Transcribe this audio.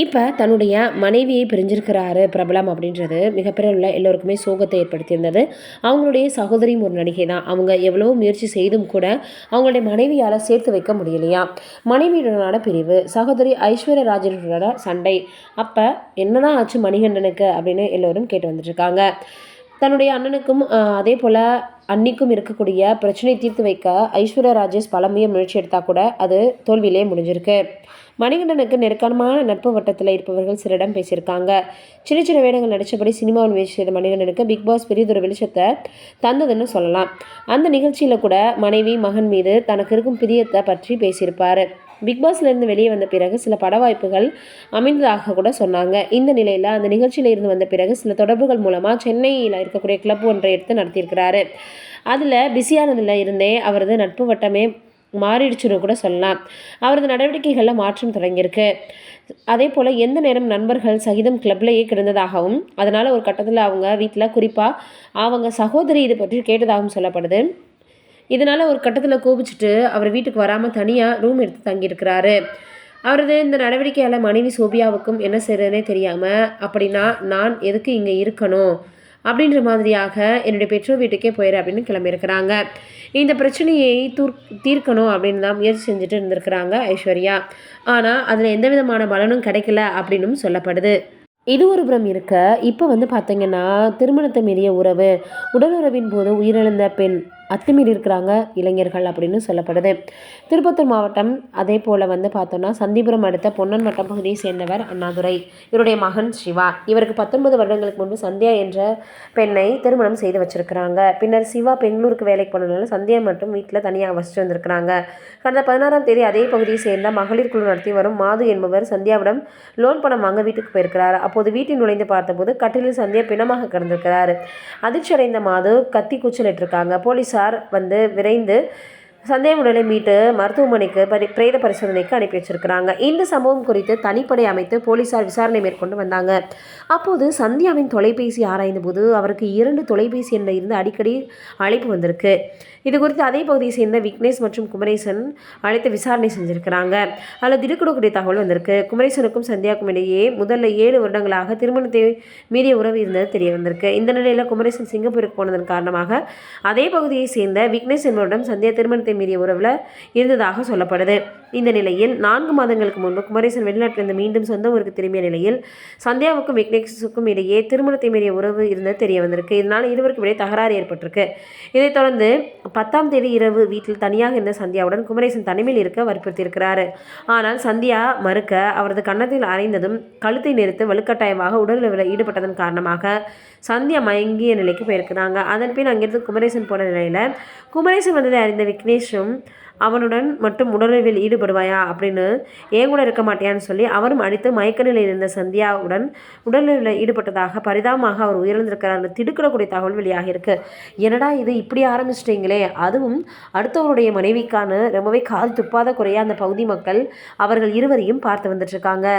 இப்போ தன்னுடைய மனைவியை பிரிஞ்சிருக்கிறாரு பிரபலம் அப்படின்றது மிகப்பெரிய உள்ள எல்லோருக்குமே சோகத்தை ஏற்படுத்தியிருந்தது. அவங்களுடைய சகோதரியும் ஒரு நடிகை தான். அவங்க எவ்வளவோ முயற்சி செய்தும் கூட அவங்களுடைய மனைவியால் சேர்த்து வைக்க முடியலையா. மனைவியுடனான பிரிவு, சகோதரி ஐஸ்வர்யா ராஜேஷோட சண்டை. அப்போ என்னதான் ஆச்சு மணிகண்டனுக்கு அப்படின்னு எல்லோரும் கேட்டு வந்துட்டுருக்காங்க. தன்னுடைய அண்ணனுக்கும் அதே போல் அன்னிக்கும் இருக்கக்கூடிய பிரச்சனையை தீர்த்து வைக்க ஐஸ்வர்யா ராஜேஷ் பலமையை முயற்சி எடுத்தால் கூட அது தோல்வியிலே முடிஞ்சிருக்கு. மணிகண்டனுக்கு நெருக்கமான நட்பு வட்டத்தில் இருப்பவர்கள் சிலரிடம் பேசியிருக்காங்க. சின்ன சின்ன வேடங்கள் நடித்தபடி சினிமாவில் முயற்சி செய்த மணிகண்டனுக்கு பிக் பாஸ் பெரியதொரு வெளிச்சத்தை தந்ததுன்னு சொல்லலாம். அந்த நிகழ்ச்சியில் கூட மனைவி மகன் மீது தனக்கு இருக்கும் பிரியத்தை பற்றி பேசியிருப்பார். பிக் பாஸ்லேருந்து வெளியே வந்த பிறகு சில பட வாய்ப்புகள் அமைந்ததாக கூட சொன்னாங்க. இந்த நிலையில் அந்த நிகழ்ச்சியில் இருந்து வந்த பிறகு சில தொடர்புகள் மூலமாக சென்னையில் இருக்கக்கூடிய கிளப் ஒன்றை எடுத்து நடத்தியிருக்கிறாரு. அதில் பிஸியானதில் இருந்தே அவரது நட்பு வட்டமே மாறிடுச்சுன்னு கூட சொல்லலாம். அவரது நடவடிக்கைகளில் மாற்றம் தொடங்கியிருக்கு. அதே போல் எந்த நேரம் நண்பர்கள் சகிதம் கிளப்லேயே கிடந்ததாகவும் அதனால் ஒரு கட்டத்தில் அவங்க வீட்டில் குறிப்பாக அவங்க சகோதரி இது பற்றி கேட்டதாகவும் சொல்லப்படுது. இதனால் ஒரு கட்டத்தில் கோபிச்சுட்டு அவர் வீட்டுக்கு வராமல் தனியாக ரூம் எடுத்து தங்கியிருக்கிறாரு. அவரது இந்த நடவடிக்கையால் மனைவி சோபியாவுக்கும் என்ன செய்கிறதுனே தெரியாமல், அப்படின்னா நான் எதுக்கு இங்கே இருக்கணும் அப்படின்ற மாதிரியாக என்னுடைய பெற்றோர் வீட்டுக்கே போயிடு அப்படின்னு கிளம்பியிருக்கிறாங்க. இந்த பிரச்சனையை தீர்க்கணும் அப்படின்னு தான் முயற்சி செஞ்சுட்டு இருந்திருக்கிறாங்க ஐஸ்வர்யா. ஆனால் அதில் எந்த விதமான பலனும் கிடைக்கல அப்படின்னும் சொல்லப்படுது. இது ஒரு புறம் இருக்க, இப்போ பார்த்தீங்கன்னா திருமணத்தை மீறிய உறவு, உடலுறவின் போது உயிரிழந்த பெண், அத்துமீறி இருக்கிறாங்க இளைஞர்கள் அப்படின்னு சொல்லப்படுது. திருப்பத்தூர் மாவட்டம் அதே போல் பார்த்தோன்னா சந்திபுரம் அடுத்த பொன்னன்மட்டம் பகுதியை சேர்ந்தவர் அண்ணாதுரை. இவருடைய மகன் சிவா. இவருக்கு 19 வருடங்களுக்கு முன்பு சந்தியா என்ற பெண்ணை திருமணம் செய்து வச்சிருக்கிறாங்க. பின்னர் சிவா பெங்களூருக்கு வேலைக்கு போனதுனால சந்தியா மட்டும் வீட்டில் தனியாக வசித்து வந்திருக்கிறாங்க. கடந்த 16ஆம் தேதி அதே பகுதியை சேர்ந்த மகளிர் குழு நடத்தி வரும் மாது என்பவர் சந்தியாவிடம் லோன் பணம் வாங்க வீட்டுக்கு போயிருக்கிறார். அப்போது வீட்டில் நுழைந்து பார்த்தபோது கட்டிலில் சந்தியா பிணமாக கிடந்திருக்கிறார். அதிர்ச்சி அடைந்த மாது கத்தி கூச்சலிட்டிருக்காங்க. போலீசார் விரைந்து சந்தேக உடலை மீட்டு மருத்துவமனைக்கு பிரேத பரிசோதனைக்கு அனுப்பி வச்சிருக்கிறாங்க. இந்த சம்பவம் குறித்து தனிப்படை அமைத்து போலீசார் விசாரணை மேற்கொண்டு வந்தாங்க. அப்போது சந்தியாவின் தொலைபேசி ஆராய்ந்த போது அவருக்கு 2 தொலைபேசி எண்ணில் இருந்து அடிக்கடி அழைப்பு வந்திருக்கு. இது குறித்து அதே பகுதியை சேர்ந்த விக்னேஷ் மற்றும் குமரேசன் அழைத்து விசாரணை செஞ்சுருக்கிறாங்க. அதில் திடுக்கிடக்கூடிய தகவல் வந்திருக்கு. குமரேசனுக்கும் சந்தியாவுக்கும் இடையே முதல்ல 7 வருடங்களாக திருமணத்தை மீறிய உறவு இருந்தது தெரிய வந்திருக்கு. இந்த நிலையில் குமரேசன் சிங்கப்பூருக்கு போனதன் காரணமாக அதே பகுதியை சேர்ந்த விக்னேஷ் என்பவரிடம் சந்தியா திருமணத்தை மீறிய உறவில் இருந்ததாக சொல்லப்படுது. இந்த நிலையில் 4 மாதங்களுக்கு முன்பு குமரேசன் வெளிநாட்டிலிருந்து மீண்டும் சொந்த ஊருக்கு திரும்பிய நிலையில் சந்தியாவுக்கும் விக்னேஷுக்கும் இடையே திருமணத்தை மீறிய உறவு இருந்தது தெரிய வந்திருக்கு. இதனால் இருவருக்கும் இடையே தகராறு ஏற்பட்டிருக்கு. இதைத் தொடர்ந்து 10ஆம் தேதி இரவு வீட்டில் தனியாக இருந்த சந்தியாவுடன் குமரேசன் தனிமையில் இருக்க வற்புறுத்தியிருக்கிறார். ஆனால் சந்தியா மறுக்க அவரது கன்னத்தில் அறைந்ததும் கழுத்தை நெரித்து வலுக்கட்டாயமாக உடலுறவில் ஈடுபட்டதன் காரணமாக சந்தியா மயங்கிய நிலைக்கு போயிருக்கிறாங்க. அதன் பின் அங்கிருந்து குமரேசன் போன நிலையில் குமரேசன் வந்ததை அறிந்த விக்னேஷும் அவனுடன் மட்டும் உடலுறவில் ஈடுபடுவாயா அப்படின்னு ஏன் கூட இருக்க மாட்டியான்னு சொல்லி அவரும் அடித்து மயக்க நிலையில் இருந்த சந்தியாவுடன் உடலுறவில் ஈடுபட்டதாக பரிதாபமாக அவர் உயிரிழந்திருக்கிறார். திடுக்கிடக்கூடிய தகவல் வெளியாக இருக்கு. என்னடா இது இப்படி ஆரம்பிச்சிட்டிங்களே, அதுவும் அடுத்தவருடைய மனைவிக்கான ரொம்பவே கால் துப்பாத குறையா அந்த பகுதி மக்கள் அவர்கள் இருவரையும் பார்த்து வந்துட்டு இருக்காங்க.